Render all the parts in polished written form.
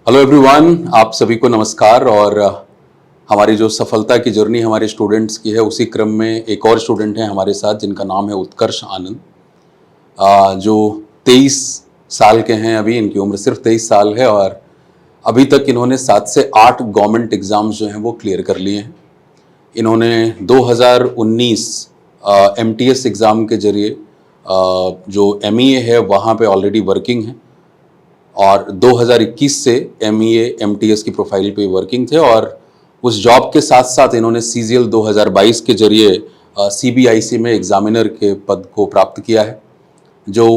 Hello everyone, आप सभी को नमस्कार। और हमारी जो सफलता की जर्नी हमारे स्टूडेंट्स की है, उसी क्रम में एक और स्टूडेंट हैं हमारे साथ जिनका नाम है उत्कर्ष आनंद, जो 23 साल के हैं। अभी इनकी उम्र सिर्फ 23 साल है और अभी तक इन्होंने 7 से 8 गवर्नमेंट एग्ज़ाम्स जो हैं वो क्लियर कर लिए हैं। इन्होंने 2019 MTS एग्ज़ाम के जरिए जो MEA है वहाँ पे ऑलरेडी वर्किंग है और 2021 से MEA MTS की प्रोफाइल पे वर्किंग थे और उस जॉब के साथ साथ इन्होंने CGL 2022 के जरिए CBIC में एग्जामिनर के पद को प्राप्त किया है। जो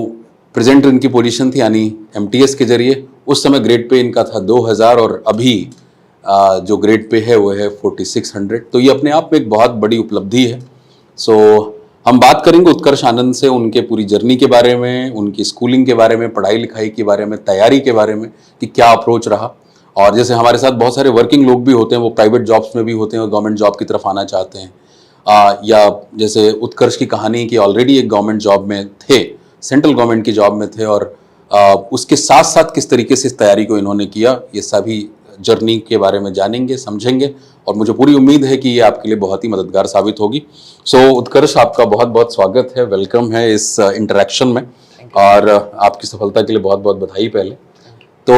प्रेजेंट इनकी पोजीशन थी यानी MTS के जरिए, उस समय ग्रेड पे इनका था 2000 और अभी जो ग्रेड पे है वो है 4600। तो ये अपने आप में एक बहुत बड़ी उपलब्धि है। सो हम बात करेंगे उत्कर्ष आनंद से उनके पूरी जर्नी के बारे में, उनकी स्कूलिंग के बारे में, पढ़ाई लिखाई के बारे में, तैयारी के बारे में कि क्या अप्रोच रहा। और जैसे हमारे साथ बहुत सारे वर्किंग लोग भी होते हैं, वो प्राइवेट जॉब्स में भी होते हैं और गवर्नमेंट जॉब की तरफ आना चाहते हैं, या जैसे उत्कर्ष की कहानी कि ऑलरेडी एक गवर्नमेंट जॉब में थे, सेंट्रल गवर्नमेंट की जॉब में थे और उसके साथ साथ किस तरीके से इस तैयारी को इन्होंने किया, ये सभी जर्नी के बारे में जानेंगे, समझेंगे और मुझे पूरी उम्मीद है कि ये आपके लिए बहुत ही मददगार साबित होगी। सो उत्कर्ष, आपका बहुत बहुत स्वागत है, वेलकम है इस इंटरेक्शन में और आपकी सफलता के लिए बहुत बहुत बधाई। पहले तो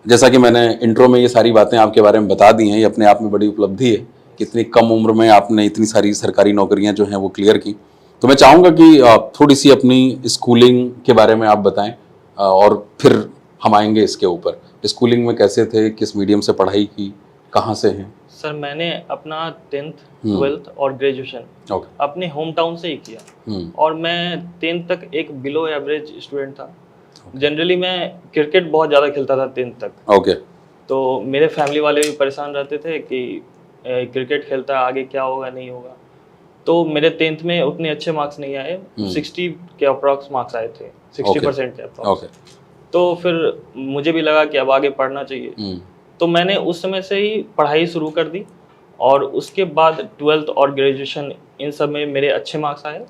जैसा कि मैंने इंट्रो में ये सारी बातें आपके बारे में बता दी हैं, ये अपने आप में बड़ी उपलब्धि है कि इतनी कम उम्र में आपने इतनी सारी सरकारी नौकरियां जो हैं वो क्लियर की। तो मैं चाहूँगा कि थोड़ी सी अपनी स्कूलिंग के बारे में आप बताएं और फिर हम आएंगे इसके ऊपर। स्कूलिंग में कैसे थे, किस मीडियम से पढ़ाई की, कहाँ से हैं? सर मैंने अपना 10th 12th और ग्रेजुएशन अपने होम टाउन से ही किया और मैं 10th तक एक बिलो एवरेज स्टूडेंट था। जनरली मैं क्रिकेट बहुत ज़्यादा खेलता था 10th तक। तो मेरे फैमिली वाले भी परेशान रहते थे कि क्रिकेट खेलता है, आगे क्या होगा नहीं होगा। तो मेरे 10th में उतने अच्छे मार्क्स नहीं आए, 60 के अप्रॉक्स मार्क्स आए थे, 60% के अप्रॉक्स। तो फिर मुझे भी लगा कि अब आगे पढ़ना चाहिए, तो मैंने उस समय से ही पढ़ाई शुरू कर दी और उसके बाद 12th और ग्रेजुएशन इन सब में मेरे अच्छे मार्क्स आए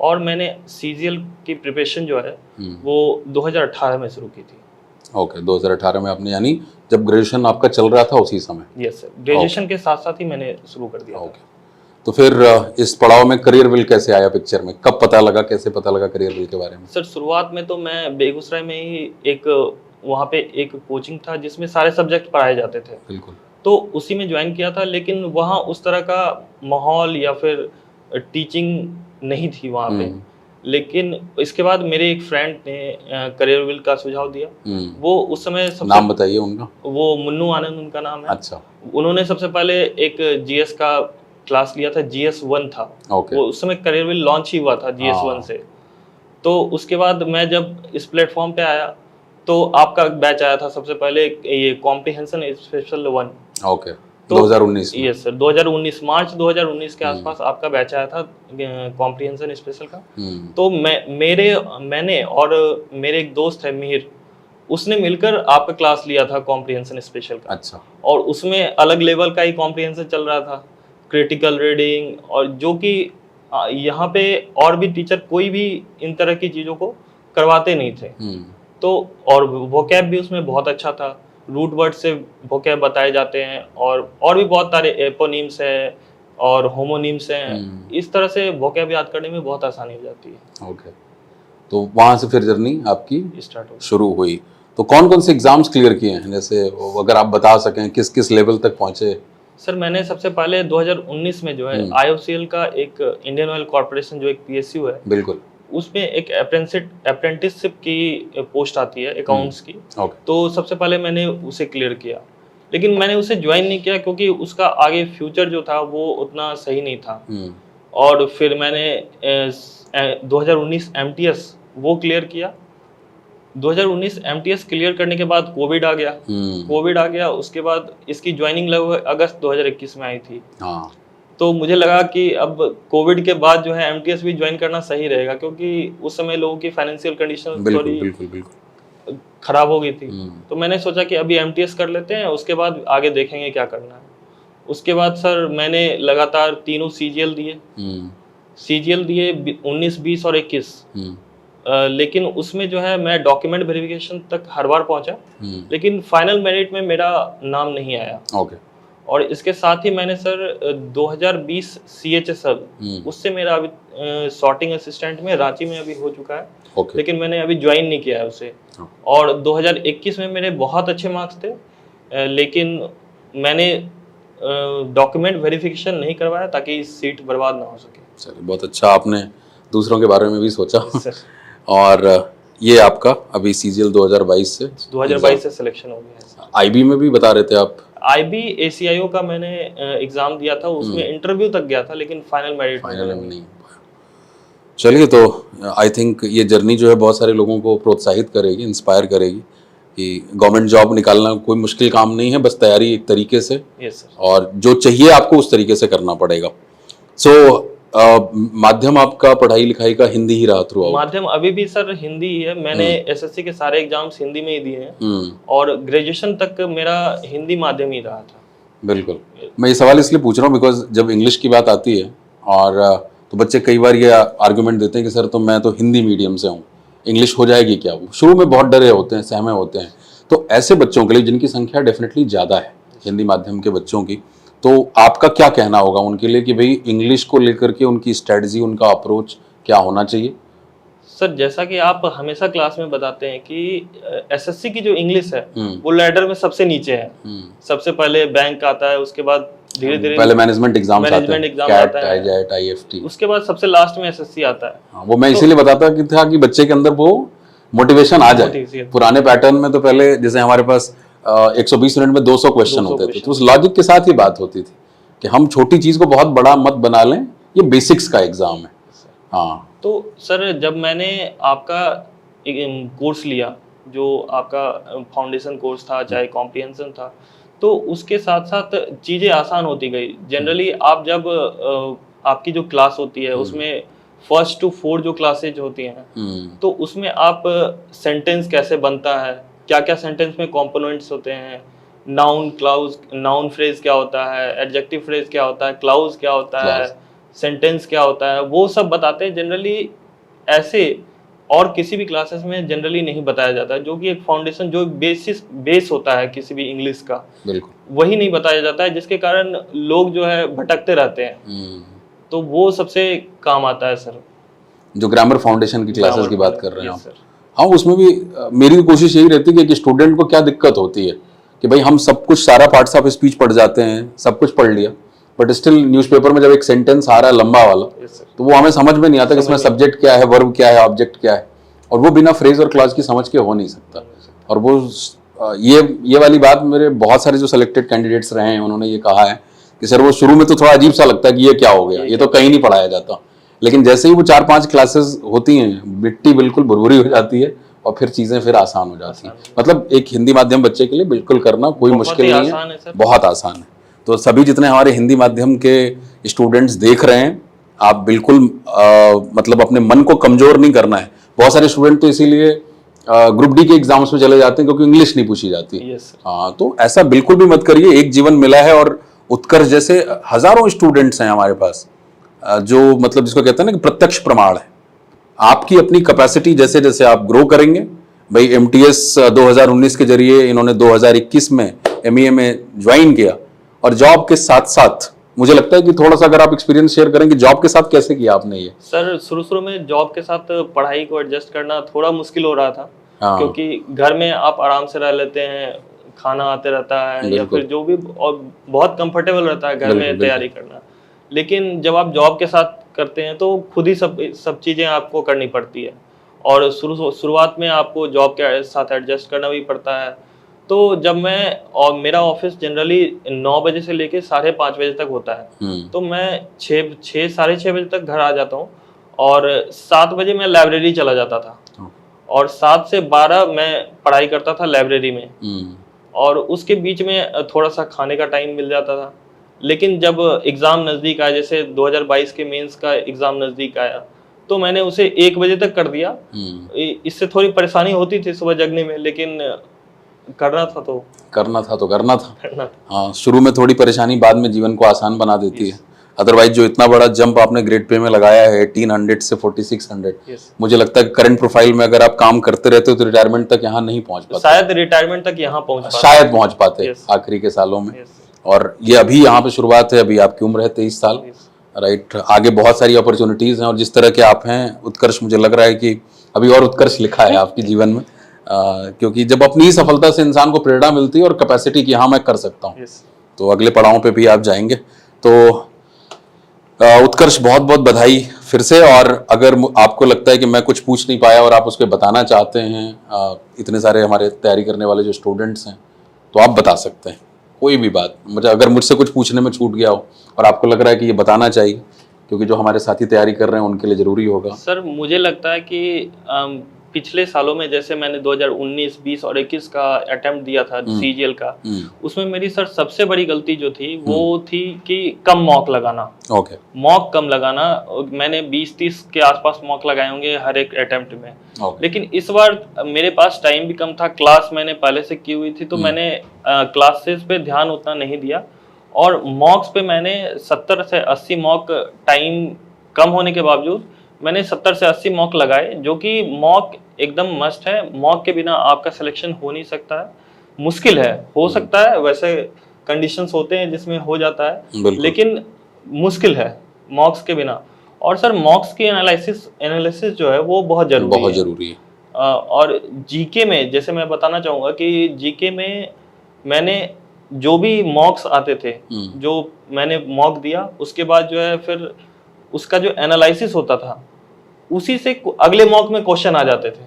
और मैंने CGL की प्रिपरेशन जो है वो 2018 में शुरू की थी। 2018 में आपने, यानी जब ग्रेजुएशन आपका चल रहा था उसी समय? यस सर, ग्रेजुएशन के साथ साथ ही मैंने शुरू कर दिया। तो फिर इस पड़ाव में करियर विल कैसे आया पिक्चर में? कब पता लगा, कैसे पता लगा करियर विल के बारे में? सर शुरुआत में तो मैं बेगूसराय में ही एक वहाँ पे एक कोचिंग था जिसमें सारे सब्जेक्ट पढ़ाए जाते थे। बिल्कुल। तो उसी में ज्वाइन किया था, लेकिन वहाँ उस तरह का माहौल या फिर टीचिंग नहीं थी वहाँ पे। लेकिन इसके बाद मेरे एक फ्रेंड ने करियर विल का सुझाव दिया। वो उस समय नाम बताइए उनका। वो मुन्नू आनंद उनका नाम है। अच्छा। उन्होंने सबसे पहले एक GS का क्लास लिया था, GS 1 था। वो उस समय करियर विल लॉन्च ही हुआ था GS 1 से। तो उसके बाद मैं जब इस प्लेटफॉर्म पे आया तो आपका बैच आया था सबसे पहले, ये कॉम्प्रिहेंशन स्पेशल 1। तो 2019 में? यस सर, 2019 मार्च 2019 के आसपास आपका बैच आया था कॉम्प्रिहेंशन स्पेशल का। तो मैंने और मेरे एक दोस्त है मिहिर, उसने मिलकर आपका क्लास लिया था कॉम्प्रिहेंशन स्पेशल का। अच्छा। और उसमें अलग लेवल का ही कॉम्प्रिहेंशन चल रहा था, क्रिटिकल रीडिंग, और जो कि यहाँ पे और भी टीचर कोई भी इन तरह की चीज़ों को करवाते नहीं थे। तो और वोकैब भी उसमें बहुत अच्छा था, रूट वर्ड से वोकैब बताए जाते हैं और भी बहुत सारे एपोनिम्स है और होमोनिम्स हैं। इस तरह से वोकैब याद करने में बहुत आसानी हो जाती है। तो वहाँ से फिर जर्नी आपकी स्टार्ट शुरू हुई। तो कौन कौन से एग्जाम्स क्लियर किए हैं, जैसे अगर आप बता सकें किस किस लेवल तक पहुँचे? सर मैंने सबसे पहले 2019 में जो है IOCL का एक इंडियन ऑयल कॉर्पोरेशन जो एक PSU है, बिल्कुल, उसमें एक अप्रेंटिसशिप की पोस्ट आती है अकाउंट्स की। तो सबसे पहले मैंने उसे क्लियर किया, लेकिन मैंने उसे ज्वाइन नहीं किया क्योंकि उसका आगे फ्यूचर जो था वो उतना सही नहीं था। और फिर मैंने 2019 MTS वो क्लियर किया। 2019 MTS क्लियर करने के बाद कोविड आ गया। उसके बाद इसकी ज्वाइनिंग लगभग अगस्त 2021 में आई थी। तो मुझे लगा कि अब कोविड के बाद जो है MTS भी ज्वाइन करना सही रहेगा, क्योंकि उस समय लोगों की फाइनेंशियल कंडीशन थोड़ी खराब हो गई थी। तो मैंने सोचा कि अभी MTS कर लेते हैं, उसके बाद आगे देखेंगे क्या करना है। उसके बाद सर मैंने लगातार तीनों CGL दिए 19, 20 और 21। लेकिन उसमें जो है मैं डॉक्यूमेंट वेरिफिकेशन तक हर बार पहुंचा, लेकिन फाइनल मेरिट में मेरा नाम नहीं आया। ओके। और इसके साथ ही मैंने सर 2020 CHSL उससे मेरा अभी सॉर्टिंग असिस्टेंट में रांची में अभी हो चुका है। लेकिन मैंने अभी ज्वाइन नहीं किया है उसे। और 2021 में मेरे बहुत अच्छे मार्क्स थे, लेकिन मैंने डॉक्यूमेंट वेरिफिकेशन नहीं करवाया ताकि सीट बर्बाद ना हो सके। चलिए, बहुत अच्छा, आपने दूसरों के बारे में भी सोचा। और ये आपका अभी CGL 2022 से सिलेक्शन हो गया है। IB में भी बता रहे थे आप? IB ACIO का मैंने एग्जाम दिया था, उसमें इंटरव्यू तक गया था, लेकिन फाइनल मेरिट में नहीं। चलिए, तो आई थिंक ये जर्नी जो है बहुत सारे लोगों को प्रोत्साहित करेगी, इंस्पायर करेगी कि गवर्नमेंट जॉब निकालना कोई मुश्किल काम नहीं है, बस तैयारी एक तरीके से और जो चाहिए आपको उस तरीके से करना पड़ेगा। माध्यम आपका पढ़ाई लिखाई का हिंदी ही रहा थ्रू? माध्यम अभी भी सर हिंदी ही है। मैंने SSC के सारे एग्जाम्स हिंदी में ही दिए हैं और ग्रेजुएशन तक मेरा हिंदी माध्यम ही रहा था। बिल्कुल, मैं ये सवाल इसलिए पूछ रहा हूँ बिकॉज जब इंग्लिश की बात आती है और तो बच्चे कई बार ये आर्गुमेंट देते हैं कि सर तो मैं तो हिंदी मीडियम से हूँ, इंग्लिश हो जाएगी क्या? वो शुरू में बहुत डरे होते हैं, सहमे होते हैं। तो ऐसे बच्चों के लिए जिनकी संख्या डेफिनेटली ज़्यादा है हिंदी माध्यम के बच्चों की, तो आपका क्या कहना होगा उनके लिए कि भाई इंग्लिश को लेकर के उनकी स्ट्रेटजी, उनका अप्रोच क्या होना चाहिए? सर, जैसा कि आप हमेशा क्लास में बताते हैं कि SSC की जो इंग्लिश है वो लैडर में सबसे नीचे है। सबसे पहले बैंक आता है, उसके बाद धीरे धीरे पहले मैनेजमेंट एग्जाम आता है, कैट, IFT, उसके बाद सबसे लास्ट में SSC आता है। हाँ, वो मैं इसीलिए बताता था कि बच्चे के अंदर वो मोटिवेशन आ जाए। पुराने पैटर्न में तो पहले जैसे हमारे पास 120 मिनट में 200 क्वेश्चन होते थे, तो उस लॉजिक के साथ ही बात होती थी कि हम छोटी चीज को बहुत बड़ा मत बना लें, ये बेसिक्स का एग्जाम है। हाँ, तो सर जब मैंने आपका कोर्स लिया, जो आपका फाउंडेशन कोर्स था चाहे कॉम्प्रिहेंशन था, तो उसके साथ साथ चीज़ें आसान होती गई। जनरली आप जब आपकी जो क्लास होती है उसमें 1st to 4 जो क्लासेज होती हैं, तो उसमें आप सेंटेंस कैसे बनता है, क्या क्या सेंटेंस में कंपोनेंट्स होते हैं, नाउन क्लाउज, नाउन फ्रेज क्या होता है, एडजेक्टिव फ्रेज क्या होता है, क्लाउज क्या होता है, सेंटेंस क्या होता है, वो सब बताते हैं। जनरली ऐसे और किसी भी क्लासेस में जनरली नहीं बताया जाता, जो कि एक फाउंडेशन, जो बेस होता है किसी भी इंग्लिश का, वही नहीं बताया जाता है, जिसके कारण लोग जो है भटकते रहते हैं। तो वो सबसे काम आता है सर, जो ग्रामर फाउंडेशन की क्लासेस की बात कर रहे हैं आप। हाँ, उसमें भी मेरी कोशिश यही रहती है कि स्टूडेंट को क्या दिक्कत होती है कि भाई हम सब कुछ, सारा पार्ट्स ऑफ स्पीच पढ़ जाते हैं, सब कुछ पढ़ लिया, बट स्टिल न्यूज़पेपर में जब एक सेंटेंस आ रहा है लंबा वाला, तो वो हमें समझ में नहीं आता कि इसमें सब्जेक्ट क्या है, वर्ब क्या है, ऑब्जेक्ट क्या है, और वो बिना फ्रेज और क्लॉज की समझ के हो नहीं सकता। और वो ये वाली बात मेरे बहुत सारे जो सिलेक्टेड कैंडिडेट्स रहे हैं उन्होंने ये कहा है कि सर वो शुरू में तो थोड़ा अजीब सा लगता है कि ये क्या हो गया, ये तो कहीं नहीं पढ़ाया जाता, लेकिन जैसे ही वो 4-5 क्लासेस होती हैं, मिट्टी बिल्कुल भुरभुरी हो जाती है और फिर चीज़ें फिर आसान हो जाती हैं। मतलब एक हिंदी माध्यम बच्चे के लिए बिल्कुल करना कोई मुश्किल नहीं है, बहुत आसान है। तो सभी जितने हमारे हिंदी माध्यम के स्टूडेंट्स देख रहे हैं, आप बिल्कुल मतलब अपने मन को कमज़ोर नहीं करना है। बहुत सारे स्टूडेंट तो इसीलिए ग्रुप डी के एग्जाम्स में चले जाते हैं क्योंकि इंग्लिश नहीं पूछी जाती। हाँ, तो ऐसा बिल्कुल भी मत करिए। एक जीवन मिला है और उत्कर्ष जैसे हजारों स्टूडेंट्स हैं हमारे पास, जो मतलब जिसको कहते हैं ना कि प्रत्यक्ष प्रमाण है। आपकी अपनी कैपेसिटी जैसे जैसे आप ग्रो करेंगे, भाई MTS 2019 के जरिए इन्होंने 2021 में MEA में ज्वाइन किया, और जॉब के साथ साथ मुझे लगता है कि थोड़ा सा अगर आप एक्सपीरियंस शेयर करें कि जॉब के साथ कैसे किया आपने ये? सर शुरू में जॉब के साथ पढ़ाई को एडजस्ट करना थोड़ा मुश्किल हो रहा था। क्योंकि घर में आप आराम से रह लेते हैं, खाना आते रहता है, या फिर जो भी, और बहुत कंफर्टेबल रहता है घर में तैयारी करना। लेकिन जब आप जॉब के साथ करते हैं तो खुद ही सब चीज़ें आपको करनी पड़ती है, और शुरुआत में आपको जॉब के साथ एडजस्ट करना भी पड़ता है। तो जब मैं, और मेरा ऑफिस जनरली 9 बजे से लेके 5:30 बजे तक होता है, तो मैं 6 साढ़े 6 बजे तक घर आ जाता हूँ, और 7 बजे मैं लाइब्रेरी चला जाता था, और 7 से 12 मैं पढ़ाई करता था लाइब्रेरी में, और उसके बीच में थोड़ा सा खाने का टाइम मिल जाता था। लेकिन जब एग्ज़ाम नज़दीक आया, जैसे 2022 के मेंस का एग्ज़ाम नज़दीक आया, तो मैंने उसे 1 बजे तक कर दिया। इससे थोड़ी परेशानी होती थी सुबह जगने में, लेकिन करना था। हाँ, शुरू में थोड़ी परेशानी बाद में जीवन को आसान बना देती है। अदरवाइज जो इतना बड़ा जंप आपने ग्रेड पे में लगाया है 1800 से 4600, मुझे लगता है करंट प्रोफाइल में अगर आप काम करते रहते हो तो रिटायरमेंट तक यहाँ नहीं पहुंच पाते, शायद रिटायरमेंट तक यहाँ पहुंच पाते आखिरी के सालों में। और ये अभी यहाँ पे शुरुआत है, अभी आपकी उम्र है 23 साल, राइट। आगे बहुत सारी अपॉर्चुनिटीज हैं और जिस तरह के आप हैं उत्कर्ष, मुझे लग रहा है कि अभी और उत्कर्ष लिखा है आपके जीवन में, क्योंकि जब अपनी सफलता से इंसान को प्रेरणा मिलती है और कैपेसिटी की हाँ मैं कर सकता हूँ, तो अगले पड़ावों पे भी आप जाएंगे। तो उत्कर्ष बहुत बहुत बधाई फिर से। और अगर आपको लगता है कि मैं कुछ पूछ नहीं पाया और आप उसके बताना चाहते हैं, इतने सारे हमारे तैयारी करने वाले जो स्टूडेंट्स हैं, तो आप बता सकते हैं कोई भी बात। मुझे अगर मुझसे कुछ पूछने में छूट गया हो और आपको लग रहा है कि ये बताना चाहिए, क्योंकि जो हमारे साथी तैयारी कर रहे हैं उनके लिए जरूरी होगा। सर मुझे लगता है कि पिछले सालों में जैसे मैंने 2019, 20 और 21 का अटेम्प्ट दिया था सीजीएल का, उसमें मेरी सर सबसे बड़ी गलती जो थी वो थी कि कम मॉक लगाना। मॉक कम लगाना, मैंने 20-30 के आसपास मॉक लगाए होंगे हर एक अटेम्प्ट में। लेकिन इस बार मेरे पास टाइम भी कम था, क्लास मैंने पहले से की हुई थी, तो मैंने क्लासेस पे ध्यान उतना नहीं दिया और मॉक्स पे मैंने 70 से 80 मॉक, टाइम कम होने के बावजूद मैंने 70 से 80 मॉक लगाए, जो कि मॉक एकदम मस्ट है। मॉक के बिना आपका सिलेक्शन हो नहीं सकता है, मुश्किल है, हो सकता है वैसे कंडीशंस होते हैं जिसमें हो जाता है, लेकिन मुश्किल है मॉक्स के बिना। और सर मॉक्स की एनालिसिस जो है वो बहुत जरूरी है। और जीके में जैसे मैं बताना चाहूँगा कि जीके में मैंने जो भी मॉक्स आते थे, जो मैंने मॉक दिया, उसके बाद जो है फिर उसका जो एनालिसिस होता था उसी से अगले मॉक में क्वेश्चन आ जाते थे,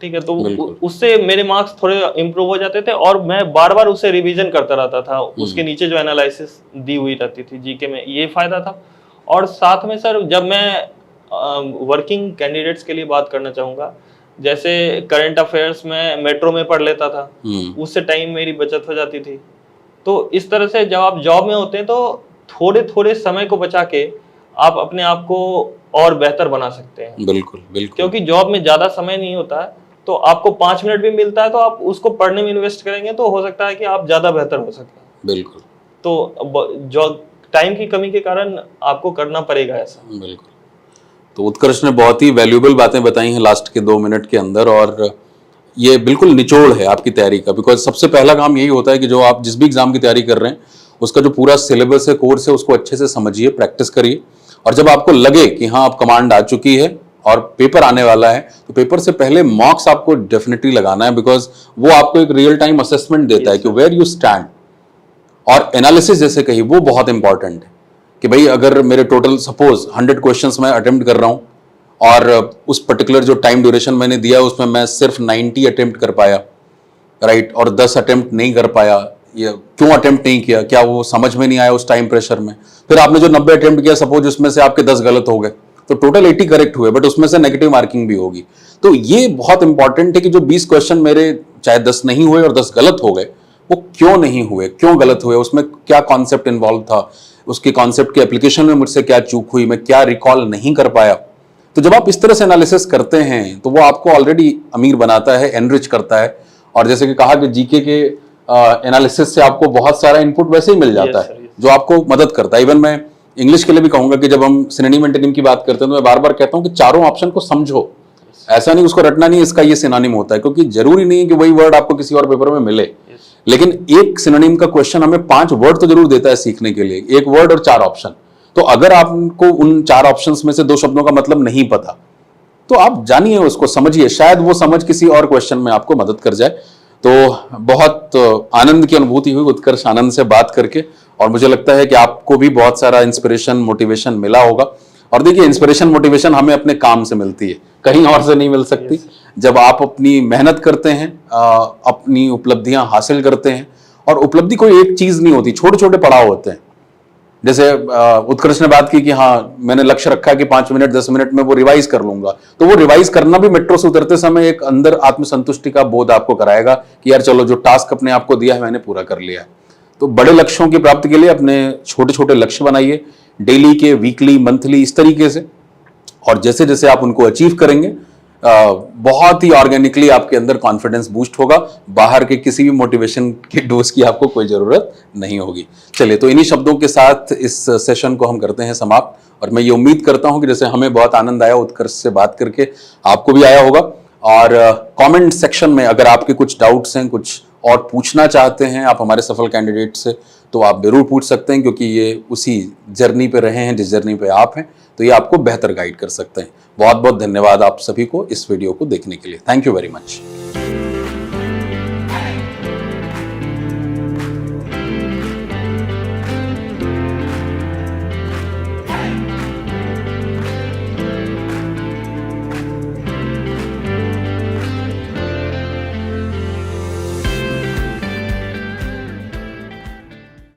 ठीक है, तो उससे मेरे मार्क्स थोड़े इम्प्रूव हो जाते थे और मैं बार बार उससे रिवीजन करता रहता था, उसके नीचे जो एनालिसिस दी हुई रहती थी जीके में, ये फायदा था। और साथ में सर जब मैं वर्किंग कैंडिडेट्स के लिए बात करना चाहूँगा, जैसे करंट अफेयर्स में मेट्रो में पढ़ लेता था, उससे टाइम मेरी बचत हो जाती थी। तो इस तरह से जब आप जॉब में होते हैं तो थोड़े थोड़े समय को बचा के आप अपने आप को और बेहतर बना सकते हैं। बिल्कुल बिल्कुल, क्योंकि जॉब में ज्यादा समय नहीं होता है, तो आपको 5 मिनट भी मिलता है तो आप उसको पढ़ने में इन्वेस्ट करेंगे तो हो सकता है कि आप ज्यादा बेहतर हो सकें। बिल्कुल, तो जो टाइम की कमी के कारण आपको करना पड़ेगा ऐसा। बिल्कुल। तो उत्कर्ष ने बहुत ही वैल्यूएबल बातें बताई हैं लास्ट के 2 मिनट के अंदर, और ये बिल्कुल निचोड़ है आपकी तैयारी का। बिकॉज सबसे पहला काम यही होता है कि जो आप जिस भी एग्जाम की तैयारी कर रहे हैं उसका जो पूरा सिलेबस है, कोर्स है, उसको अच्छे से समझिए, प्रैक्टिस करिए। और जब आपको लगे कि हाँ अब कमांड आ चुकी है और पेपर आने वाला है, तो पेपर से पहले मॉक्स आपको डेफिनेटली लगाना है, बिकॉज वो आपको एक रियल टाइम असेसमेंट देता है कि वेयर यू स्टैंड। और एनालिसिस जैसे कही वो बहुत इंपॉर्टेंट है कि भाई अगर मेरे टोटल सपोज 100 क्वेश्चंस मैं अटेम्प्ट कर रहा हूं और उस पर्टिकुलर जो टाइम ड्यूरेशन मैंने दिया उसमें मैं सिर्फ 90 अटेम्प्ट कर पाया, राइट, और 10 अटेम्प्ट नहीं कर पाया, ये क्यों अटेम्प्ट नहीं किया, क्या वो समझ में नहीं आया उस टाइम प्रेशर में। फिर आपने जो 90 अटेम्प्ट किया, सपोज उसमें से आपके 10 गलत हो गए, तो टोटल 80 करेक्ट हुए, बट उसमें से नेगेटिव मार्किंग भी होगी। तो ये बहुत इंपॉर्टेंट है कि जो 20 क्वेश्चन मेरे चाहे 10 नहीं हुए और 10 गलत हो गए, वो क्यों नहीं हुए, क्यों गलत हुए, उसमें क्या कॉन्सेप्ट इन्वॉल्व था, उसके कॉन्सेप्ट के एप्लीकेशन में मुझसे क्या चूक हुई, मैं क्या रिकॉल नहीं कर पाया। तो जब आप इस तरह से एनालिसिस करते हैं तो वो आपको ऑलरेडी अमीर बनाता है, एनरिच करता है। और जैसे कि कहा कि जीके के एनालिसिस से आपको बहुत सारा इनपुट वैसे ही मिल जाता है जो आपको मदद करता है। इवन मैं इंग्लिश के लिए भी कहूंगा कि जब हम सिनोनिम एंटोनिम की बात करते हैं तो मैं बार बार कहता हूं कि चारों ऑप्शन को समझो, ऐसा नहीं उसको रटना नहीं इसका ये सिनोनिम होता है, क्योंकि जरूरी नहीं है कि वही वर्ड आपको किसी और पेपर में मिले। लेकिन एक सिनोनिम का क्वेश्चन हमें 5 वर्ड तो जरूर देता है सीखने के लिए, 1 वर्ड और 4 ऑप्शन। तो अगर आपको उन 4 ऑप्शंस में से 2 शब्दों का मतलब नहीं पता तो आप जानिए, उसको समझिए, शायद वो समझ किसी और क्वेश्चन में आपको मदद कर जाए। तो बहुत आनंद की अनुभूति हुई उत्कर्ष आनंद से बात करके, और मुझे लगता है कि आपको भी बहुत सारा इंस्पिरेशन मोटिवेशन मिला होगा। और देखिए, इंस्पिरेशन मोटिवेशन हमें अपने काम से मिलती है, कहीं और से नहीं मिल सकती। जब आप अपनी मेहनत करते हैं, अपनी उपलब्धियां हासिल करते हैं, और उपलब्धि कोई एक चीज नहीं होती, छोटे छोटे पड़ाव होते हैं। जैसे उत्कर्ष ने बात की कि हाँ मैंने लक्ष्य रखा कि 5 मिनट 10 मिनट में वो रिवाइज कर लूंगा, तो वो रिवाइज करना भी मेट्रो से उतरते समय एक अंदर आत्मसंतुष्टि का बोध आपको कराएगा कि यार चलो जो टास्क अपने आप को दिया है मैंने पूरा कर लिया है। तो बड़े लक्ष्यों की प्राप्ति के लिए अपने छोटे छोटे लक्ष्य बनाइए, डेली के, वीकली, मंथली, इस तरीके से। और जैसे जैसे आप उनको अचीव करेंगे बहुत ही ऑर्गेनिकली आपके अंदर कॉन्फिडेंस बूस्ट होगा। बाहर के किसी भी मोटिवेशन के डोज की आपको कोई जरूरत नहीं होगी। चलिए, तो इन्हीं शब्दों के साथ इस सेशन को हम करते हैं समाप्त, और मैं ये उम्मीद करता हूं कि जैसे हमें बहुत आनंद आया उत्कर्ष से बात करके, आपको भी आया होगा। और कमेंट सेक्शन में अगर आपके कुछ डाउट्स हैं, कुछ और पूछना चाहते हैं आप हमारे सफल कैंडिडेट से, तो आप जरूर पूछ सकते हैं, क्योंकि ये उसी जर्नी पे रहे हैं जिस जर्नी पे आप हैं, तो ये आपको बेहतर गाइड कर सकते हैं। बहुत बहुत धन्यवाद आप सभी को इस वीडियो को देखने के लिए। Thank you very much.